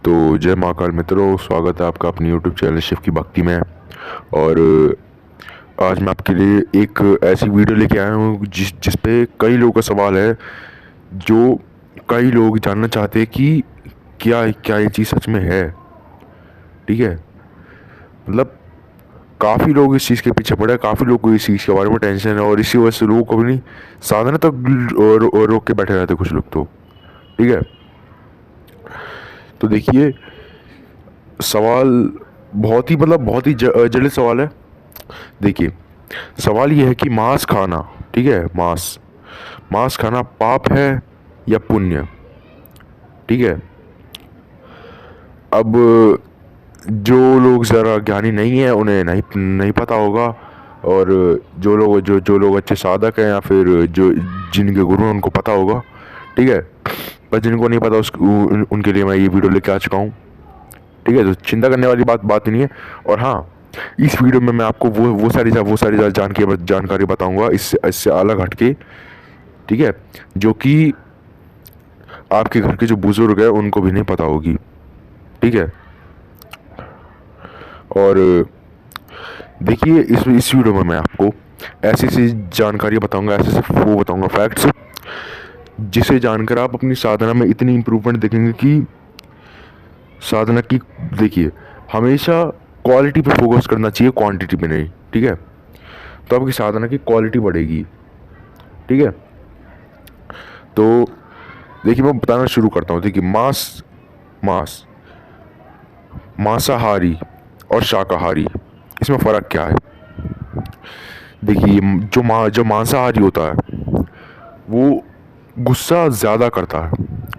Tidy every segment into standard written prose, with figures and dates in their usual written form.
तो जय महाकाल मित्रों, स्वागत है आपका अपनी यूट्यूब चैनल शिव की भक्ति में। और आज मैं आपके लिए एक ऐसी वीडियो लेके आया हूँ जिस पे कई लोगों का सवाल है, जो कई लोग जानना चाहते हैं कि क्या क्या ये चीज़ सच में है। ठीक है, मतलब काफ़ी लोग इस चीज़ के पीछे पड़े हैं, काफ़ी लोग को इस चीज़ के बारे में टेंशन है, और इसी वजह से लोगों को भी नहीं साधना तक रोक के बैठे रहते कुछ लोग तो। ठीक है, तो देखिए, सवाल बहुत ही जटिल सवाल है। देखिए, सवाल ये है कि मांस खाना, ठीक है, मांस मांस खाना पाप है या पुण्य। ठीक है, अब जो लोग ज़रा ज्ञानी नहीं है उन्हें नहीं नहीं पता होगा, और जो लोग अच्छे साधक हैं या फिर जो जिनके गुरु हैं उनको पता होगा। ठीक है, पर जिनको नहीं पता उनके लिए मैं ये वीडियो लेके आ चुका हूँ। ठीक है, तो चिंता करने वाली बात नहीं है। और हाँ, इस वीडियो में मैं आपको वो सारी जानकारी बताऊंगा, इससे इससे अलग हटके। ठीक है, जो कि आपके घर के जो बुजुर्ग है उनको भी नहीं पता होगी। ठीक है, और देखिए, इस वीडियो में मैं आपको ऐसी ऐसी जानकारी बताऊंगा, ऐसे ऐसे वो बताऊंगा फैक्ट्स, जिसे जानकर आप अपनी साधना में इतनी इम्प्रूवमेंट देखेंगे कि साधना की, देखिए, हमेशा क्वालिटी पे फोकस करना चाहिए, क्वांटिटी पे नहीं। ठीक है, तो आपकी साधना की क्वालिटी बढ़ेगी। ठीक है, तो देखिए, मैं बताना शुरू करता हूँ। देखिए, मांस मांसाहारी और शाकाहारी, इसमें फ़र्क क्या है। देखिए, जो मांसाहारी होता है वो गुस्सा ज़्यादा करता है,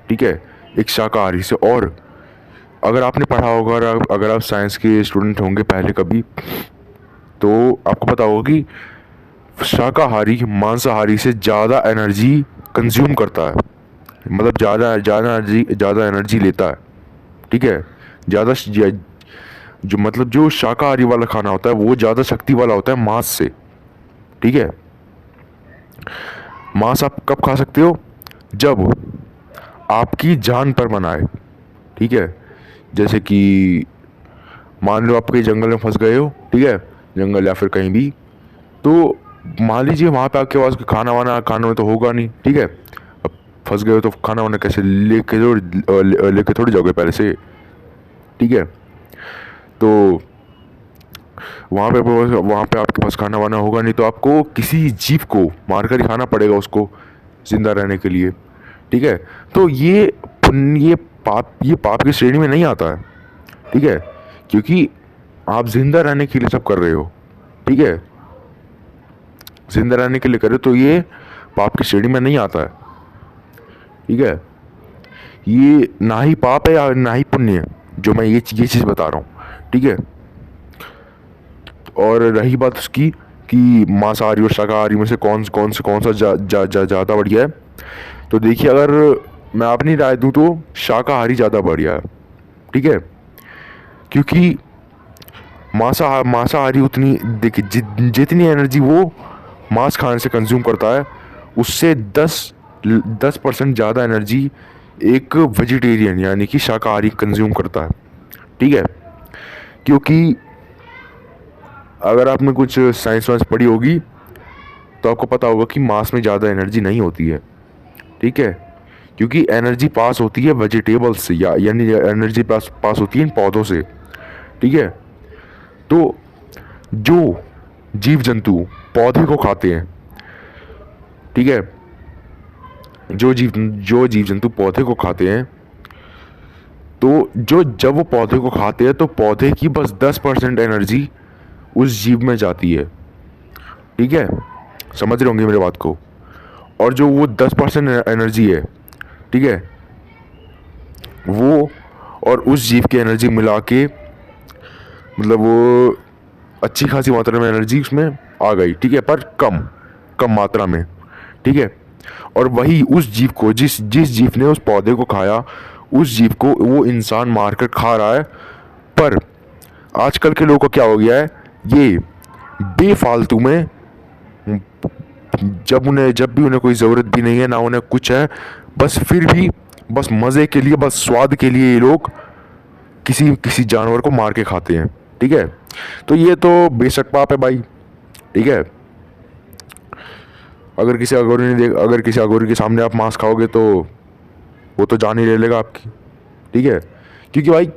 ठीक है, एक शाकाहारी से। और अगर आपने पढ़ा होगा, अगर आप साइंस के स्टूडेंट होंगे पहले कभी, तो आपको पता होगा कि शाकाहारी मांसाहारी से ज़्यादा एनर्जी कंज्यूम करता है, मतलब ज़्यादा एनर्जी लेता है। ठीक है, ज़्यादा जो मतलब जो शाकाहारी वाला खाना होता है वो ज़्यादा शक्ति वाला होता है मांस से। ठीक है, मांस आप कब खा सकते हो? जब आपकी जान पर मनाए। ठीक है, जैसे कि मान लो आप कहीं जंगल में फंस गए हो, ठीक है, जंगल या फिर कहीं भी, तो मान लीजिए वहाँ पे आपके पास खाना में तो होगा नहीं। ठीक है, अब फंस गए हो तो खाना वाना कैसे लेके थोड़ी जाओगे पहले से। ठीक है, तो वहाँ पे आपके पास खाना वाना होगा नहीं, तो आपको किसी जीव को मारकर ही खाना पड़ेगा उसको, जिंदा रहने के लिए। ठीक है, तो ये पुण्य, ये पाप की श्रेणी में नहीं आता है। ठीक है, क्योंकि आप जिंदा रहने के लिए सब कर रहे हो। ठीक है, जिंदा रहने के लिए कर रहे हो, तो ये पाप की श्रेणी में नहीं आता है। ठीक है, ये ना ही पाप है या ना ही पुण्य है, जो मैं ये चीज़ बता रहा हूँ। ठीक है, और रही बात उसकी कि मांसाहारी और शाकाहारी में से कौन सा ज़्यादा बढ़िया है, तो देखिए, अगर मैं अपनी राय दूं तो शाकाहारी ज़्यादा बढ़िया है। ठीक है, क्योंकि मांसाहारी उतनी, देखिए, जितनी एनर्जी वो मांस खाने से कंज्यूम करता है, उससे 10% ज़्यादा एनर्जी एक वेजिटेरियन यानी कि शाकाहारी कंज्यूम करता है। ठीक है, क्योंकि अगर आपने कुछ साइंस वाइंस पढ़ी होगी तो आपको पता होगा कि मांस में ज़्यादा एनर्जी नहीं होती है। ठीक है, क्योंकि एनर्जी पास होती है वेजिटेबल्स से, यानी एनर्जी पास होती है इन पौधों से। ठीक है, तो जो जीव जंतु पौधे को खाते हैं, ठीक है, जो जीव जंतु पौधे को खाते हैं, तो जब वो पौधे को खाते हैं तो पौधे की बस 10% एनर्जी उस जीव में जाती है। ठीक है, समझ रहे होंगे मेरे बात को। और जो वो 10% एनर्जी है, ठीक है, वो और उस जीव की एनर्जी मिला के, मतलब वो अच्छी खासी मात्रा में एनर्जी उसमें आ गई। ठीक है, पर कम मात्रा में। ठीक है, और वही उस जीव को, जिस जिस जीव ने उस पौधे को खाया, उस जीव को वो इंसान मारकर खा रहा है। पर आजकल के लोगों को क्या हो गया है, ये बेफालतू में, जब भी उन्हें कोई ज़रूरत भी नहीं है, ना उन्हें कुछ है, बस फिर भी बस मज़े के लिए, बस स्वाद के लिए ये लोग किसी किसी जानवर को मार के खाते हैं, ठीक है। तो ये तो बेशक पाप है भाई, ठीक है। अगर किसी अघोरी के सामने आप मांस खाओगे तो वो तो जान ही ले लेगा आपकी, ठीक है। क्योंकि भाई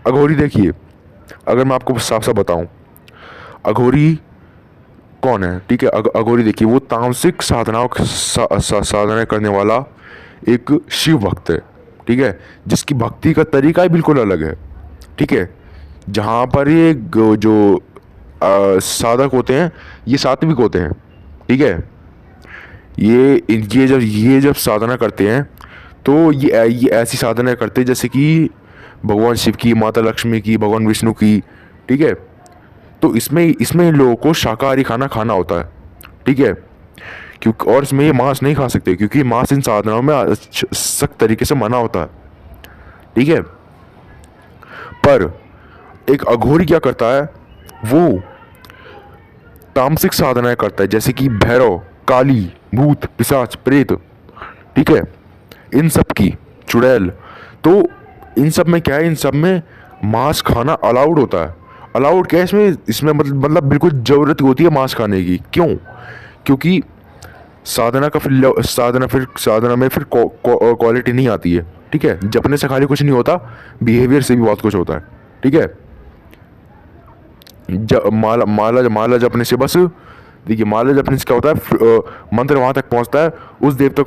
अघोरी देखिए, अगर मैं आपको साफ साफ बताऊं, अघोरी कौन है, ठीक है। अघोरी देखिए, वो तामसिक साधना करने वाला एक शिव भक्त है, ठीक है, जिसकी भक्ति का तरीका ही बिल्कुल अलग है, ठीक है। जहाँ पर ये जो साधक होते हैं ये सात्विक होते हैं, ठीक है। ये जब साधना करते हैं तो ये ऐसी साधना करते हैं जैसे कि भगवान शिव की, माता लक्ष्मी की, भगवान विष्णु की, ठीक है। तो इसमें इसमें इन लोगों को शाकाहारी खाना खाना होता है, ठीक है। क्योंकि और इसमें ये मांस नहीं खा सकते, क्योंकि मांस इन साधनाओं में सख्त तरीके से मना होता है, ठीक है। पर एक अघोरी क्या करता है, वो तामसिक साधनाएं करता है, जैसे कि भैरव, काली, भूत, पिशाच, प्रेत, ठीक है, इन सब की, चुड़ैल। तो इन सब में क्या है, इन सब में मांस खाना अलाउड होता है। अलाउड क्या है इसमें, मतलब बिल्कुल ज़रूरत होती है मांस खाने की। क्यों? क्योंकि साधना में फिर क्वालिटी नहीं आती है, ठीक है। जपने से खाली कुछ नहीं होता, बिहेवियर से भी बहुत कुछ होता है, ठीक है। माला माला माला जपने से बस, देखिए माला जपने से क्या होता है, मंत्र वहां तक पहुंचता है, उस देवता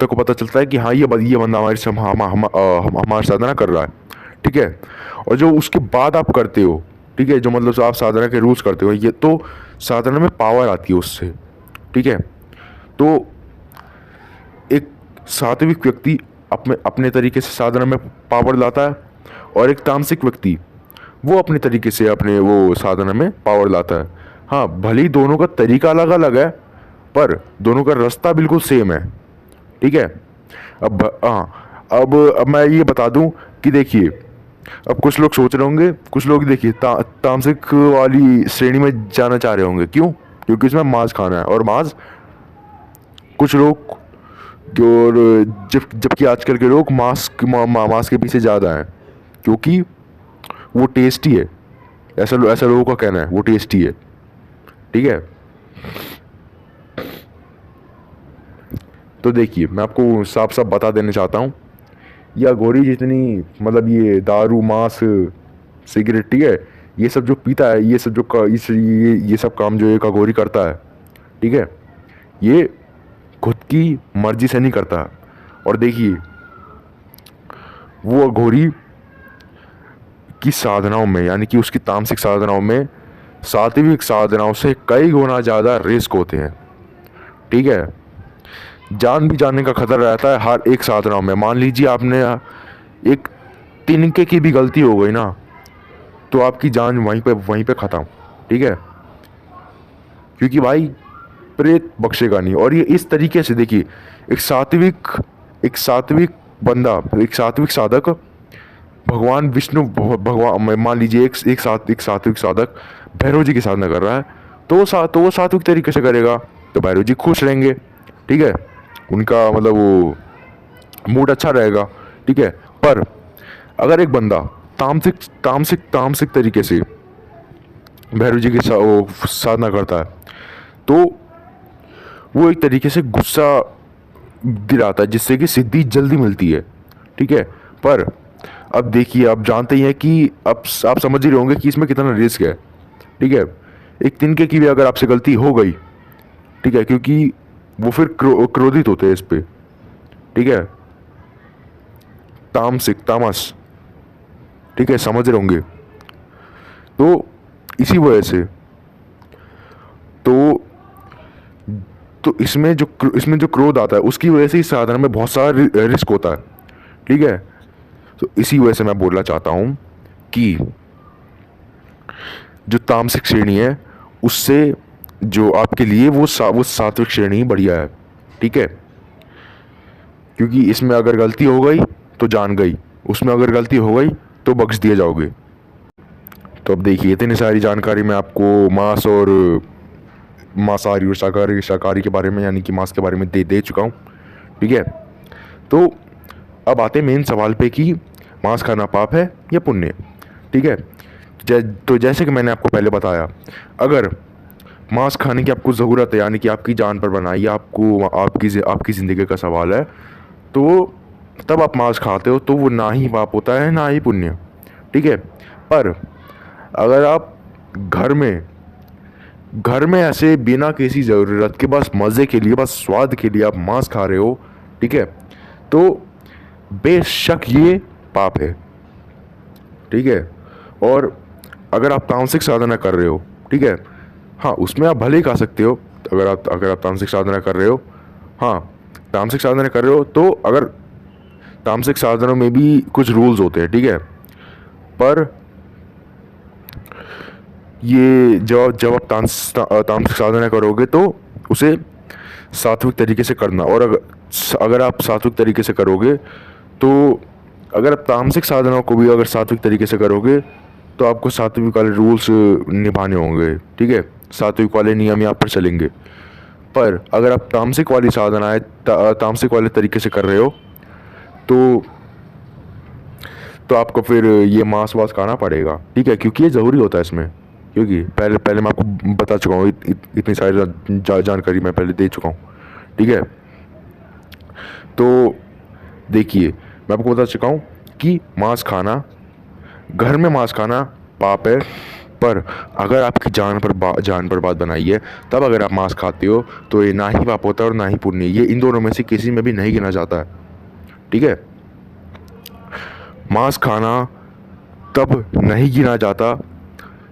को पता चलता है कि हाँ ये बंदा हमारी साधना कर रहा है, ठीक है। और जो उसके बाद आप करते हो, ठीक है, जो मतलब आप साधना के रूल्स करते हो, ये तो साधना में पावर आती है उससे, ठीक है। तो एक सात्विक व्यक्ति अपने अपने तरीके से साधना में पावर लाता है, और एक तामसिक व्यक्ति वो अपने तरीके से अपने वो साधना में पावर लाता है। हाँ, भले ही दोनों का तरीका अलग अलग है, पर दोनों का रास्ता बिल्कुल सेम है, ठीक है। अब मैं ये बता दूं कि देखिए, अब कुछ लोग सोच रहे होंगे, कुछ लोग देखिए तामसिक वाली श्रेणी में जाना चाह रहे होंगे। क्यों? क्योंकि इसमें मांस खाना है, और मांस कुछ लोग और जबकि आजकल के लोग मांस के पीछे ज़्यादा हैं, क्योंकि वो टेस्टी है। ऐसा लोगों का कहना है, वो टेस्टी है, ठीक है। तो देखिए, मैं आपको साफ साफ बता देना चाहता हूँ, ये अघोरी जितनी, मतलब ये दारू, मांस, सिगरेट, ठीक है, ये सब जो पीता है, ये सब जो ये सब काम जो एक अघोरी करता है, ठीक है, ये खुद की मर्जी से नहीं करता। और देखिए, वो अघोरी की साधनाओं में, यानी कि उसकी तामसिक साधनाओं में सात्विक साधनाओं से कई गुना ज़्यादा रिस्क होते हैं, ठीक है। जान भी जाने का खतरा रहता है हर एक साधनाओं में। मान लीजिए आपने एक तिनके की भी गलती हो गई ना, तो आपकी जान वहीं पे ख़त्म, ठीक है। क्योंकि भाई प्रेत बख्शेगा नहीं। और ये इस तरीके से देखिए, एक सात्विक बंदा, एक सात्विक साधक भगवान विष्णु, भगवान, मान लीजिए एक सात्विक साधक भैरव जी की साधना कर रहा है, तो वो सात्विक तरीके से करेगा, तो भैरव जी खुश रहेंगे, ठीक है, उनका मतलब वो मूड अच्छा रहेगा, ठीक है। पर अगर एक बंदा तामसिक तरीके से भैरव जी की वो साधना करता है, तो वो एक तरीके से गुस्सा दिलाता है, जिससे कि सिद्धि जल्दी मिलती है, ठीक है। पर अब देखिए, आप जानते ही हैं कि अब आप समझ ही रहे होंगे कि इसमें कितना रिस्क है, ठीक है। एक तिनके की भी अगर आपसे गलती हो गई, ठीक है, क्योंकि वो फिर क्रोधित होते हैं इस पे, ठीक है, तामस, ठीक है, समझ रहे होंगे। तो इसी वजह से तो इसमें जो क्रोध आता है, उसकी वजह से इस साधना में बहुत सारा रिस्क होता है, ठीक है। तो इसी वजह से मैं बोलना चाहता हूँ कि जो तामसिक श्रेणी है, उससे जो आपके लिए वो सात्विक श्रेणी बढ़िया है, ठीक है। क्योंकि इसमें अगर गलती हो गई तो जान गई, उसमें अगर गलती हो गई तो बख्श दिए जाओगे। तो अब देखिए, इतनी सारी जानकारी मैं आपको मांस और मांसाहारी और शाकाहारी के बारे में, यानी कि मांस के बारे में दे चुका हूँ, ठीक है। तो अब आते हैं मेन सवाल पे कि मांस खाना पाप है या पुण्य है। ठीक है। तो जैसे कि मैंने आपको पहले बताया, अगर मांस खाने की आपको ज़रूरत है, यानी कि आपकी जान पर बना, या आपको आपकी ज़िंदगी का सवाल है, तो तब आप मांस खाते हो, तो वो ना ही पाप होता है ना ही पुण्य। ठीक है। पर अगर आप घर में ऐसे बिना किसी ज़रूरत के, बस मज़े के लिए, बस स्वाद के लिए आप मांस खा रहे हो, ठीक है, तो बेशक ये पाप है। ठीक है। और अगर आप तामसिक साधना कर रहे हो, ठीक है, हाँ, उसमें आप भले ही खा सकते हो। अगर आप तामसिक साधना कर रहे हो, हाँ, तामसिक साधना कर रहे हो, तो अगर तामसिक साधनों में भी कुछ रूल्स होते हैं, ठीक है, पर ये जब आप तामसिक साधना करोगे तो उसे सात्विक तरीके से करना। और अगर आप सात्विक तरीके से करोगे, तो अगर आप तामसिक साधनाओं को भी अगर सात्विक तरीके से करोगे, तो आपको सात्विक वाले रूल्स निभाने होंगे। ठीक है। सात्विक वाले नियम यहाँ पर चलेंगे। पर अगर आप तामसिक वाली साधनाएं तामसिक वाले तरीके से कर रहे हो, तो आपको फिर ये मांस वास खाना पड़ेगा। ठीक है, क्योंकि ये ज़रूरी होता है इसमें। क्योंकि पहले मैं आपको बता चुका हूँ, इतनी सारी जानकारी मैं पहले दे चुका हूँ। ठीक है। तो देखिए, मैं आपको बता चुका हूँ कि मांस खाना, घर में मांस खाना पाप है। पर अगर आपकी जान पर बात बनाई है, तब अगर आप मांस खाते हो, तो ये ना ही पाप होता है और ना ही पुण्य। ये इन दोनों में से किसी में भी नहीं गिना जाता है। ठीक है। मांस खाना तब नहीं गिना जाता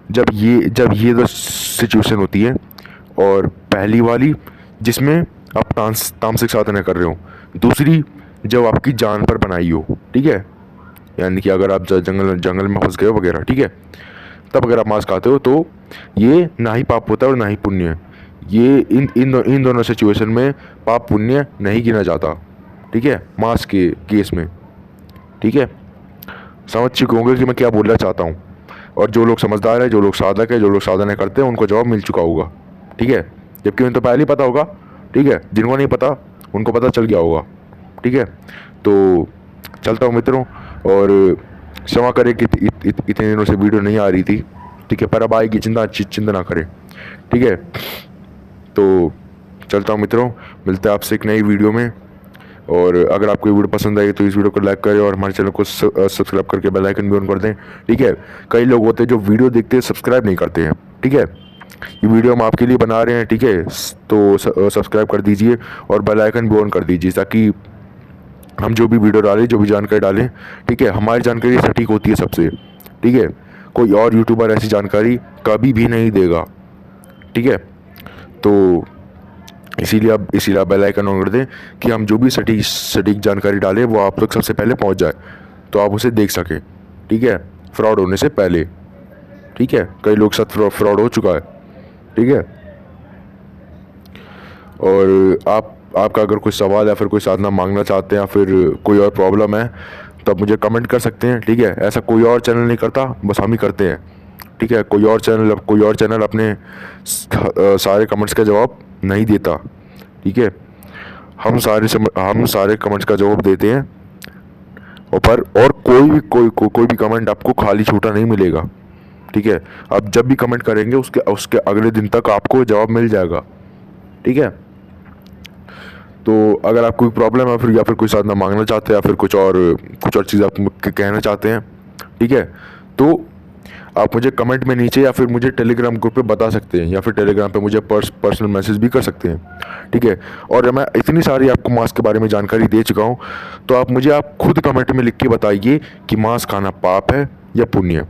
जब ये दो सिचुएशन होती है। और पहली वाली जिसमें आप तामसिक साधना कर रहे हो, दूसरी जब आपकी जान पर बनाई हो। ठीक है। यानी कि अगर आप जंगल में फंस गए हो वगैरह, ठीक है, तब अगर आप मांस खाते हो, तो ये ना ही पाप होता है और ना ही पुण्य। ये इन दोनों सिचुएशन में पाप पुण्य नहीं गिना जाता। ठीक है, मांस के केस में। ठीक है, समझ चुके होंगे कि मैं क्या बोलना चाहता हूँ। और जो लोग समझदार है, जो लोग साधक है, जो लोग साधना करते हैं, उनको जवाब मिल चुका होगा। ठीक है, जबकि उन्हें तो पहले ही पता होगा। ठीक है, जिनको नहीं पता उनको पता चल गया होगा। ठीक है, तो चलता हूँ मित्रों, और क्षमा करें कि इतने दिनों से वीडियो नहीं आ रही थी। ठीक है, पर अब आएगी, चिंता ना करें। ठीक है, तो चलता हूँ मित्रों, मिलते हैं आपसे एक नई वीडियो में। और अगर आपको ये वीडियो पसंद आई तो इस वीडियो को लाइक करें और हमारे चैनल को सब्सक्राइब करके बेल आइकन भी ऑन कर दें। ठीक है, कई लोग होते हैं जो वीडियो देखते हैं सब्सक्राइब नहीं करते हैं। ठीक है, ये वीडियो हम आपके लिए बना रहे हैं। ठीक है, तो सब्सक्राइब कर दीजिए और बेल आइकन भी ऑन कर दीजिए, ताकि हम जो भी वीडियो डालें, जो भी जानकारी डालें, ठीक है, हमारी जानकारी सटीक होती है सबसे। ठीक है, कोई और यूट्यूबर ऐसी जानकारी कभी भी नहीं देगा। ठीक है, तो इसीलिए आप बेल आइकन ऑन कर दें कि हम जो भी सटीक जानकारी डालें वो आप तक सबसे पहले पहुंच जाए, तो आप उसे देख सकें। ठीक है, फ्रॉड होने से पहले। ठीक है, कई लोग साथ फ्रॉड हो चुका है। ठीक है, और आपका अगर कोई सवाल या फिर कोई साधना मांगना चाहते हैं या फिर कोई और प्रॉब्लम है, तो आप मुझे कमेंट कर सकते हैं। ठीक है, ऐसा कोई और चैनल नहीं करता, बस हम ही करते हैं। ठीक है, कोई और चैनल अपने सारे कमेंट्स का जवाब नहीं देता। ठीक है, हम सारे कमेंट्स का जवाब देते हैं। और कोई भी कमेंट आपको खाली छूटा नहीं मिलेगा। ठीक है, आप जब भी कमेंट करेंगे उसके अगले दिन तक आपको जवाब मिल जाएगा। ठीक है, तो अगर आप कोई प्रॉब्लम है फिर या फिर कोई साधना मांगना चाहते हैं या फिर कुछ और चीज़ आप कहना चाहते हैं, ठीक है, तो आप मुझे कमेंट में नीचे या फिर मुझे टेलीग्राम ग्रुप पे बता सकते हैं, या फिर टेलीग्राम पे मुझे पर्सनल मैसेज भी कर सकते हैं। ठीक है, और मैं इतनी सारी आपको मांस के बारे में जानकारी दे चुका हूँ, तो आप खुद कमेंट में लिख के बताइए कि मांस खाना पाप है या पुण्य।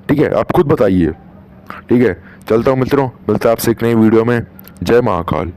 ठीक है, आप खुद बताइए। ठीक है, चलता हूँ मित्रों, मिलता है आपसे एक नई वीडियो में। जय महाकाल।